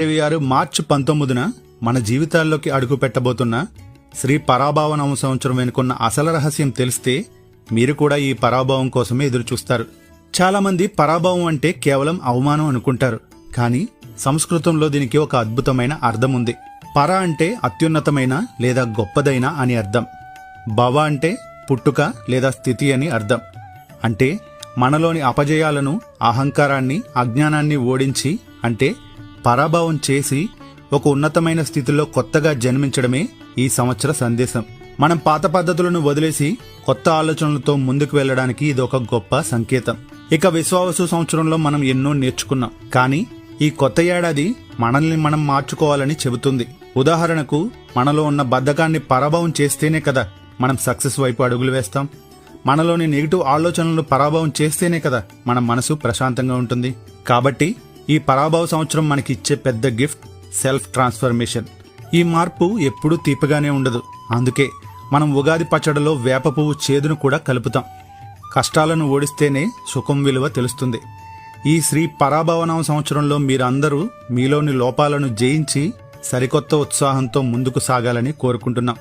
మార్చి 19న మన జీవితాల్లోకి అడుగు పెట్టబోతున్న శ్రీ పరాభావ సంవత్సరం వెనుకున్న అసలు రహస్యం తెలిస్తే మీరు కూడా ఈ పరాభవం కోసమే ఎదురుచూస్తారు. చాలామంది పరాభవం అంటే కేవలం అవమానం అనుకుంటారు, కానీ సంస్కృతంలో దీనికి ఒక అద్భుతమైన అర్థం ఉంది. పర అంటే అత్యున్నతమైన లేదా గొప్పదైన అని అర్థం. భవ అంటే పుట్టుక లేదా స్థితి అని అర్థం. అంటే మనలోని అపజయాలను, అహంకారాన్ని, అజ్ఞానాన్ని ఓడించి, అంటే పరాభవం చేసి ఒక ఉన్నతమైన స్థితిలో కొత్తగా జన్మించడమే ఈ సంవత్సర సందేశం. మనం పాత పద్ధతులను వదిలేసి కొత్త ఆలోచనలతో ముందుకు వెళ్లడానికి ఇది ఒక గొప్ప సంకేతం. ఇక విశ్వావసు సంవత్సరంలో మనం ఎన్నో నేర్చుకున్నాం, కానీ ఈ కొత్త ఏడాది మనల్ని మనం మార్చుకోవాలని చెబుతుంది. ఉదాహరణకు, మనలో ఉన్న బద్ధకాన్ని పరాభవం చేస్తేనే కదా మనం సక్సెస్ వైపు అడుగులు వేస్తాం. మనలోని నెగిటివ్ ఆలోచనలను పరాభవం చేస్తేనే కదా మన మనసు ప్రశాంతంగా ఉంటుంది. కాబట్టి ఈ పరాభవ సంవత్సరం మనకి ఇచ్చే పెద్ద గిఫ్ట్ సెల్ఫ్ ట్రాన్స్ఫర్మేషన్. ఈ మార్పు ఎప్పుడూ తీపిగానే ఉండదు. అందుకే మనం ఉగాది పచ్చడిలో వేప పువ్వు చేదును కూడా కలుపుతాం. కష్టాలను ఓడిస్తేనే సుఖం విలువ తెలుస్తుంది. ఈ శ్రీ పరాభవ సంవత్సరంలో మీరందరూ మీలోని లోపాలను జయించి సరికొత్త ఉత్సాహంతో ముందుకు సాగాలని కోరుకుంటున్నాం.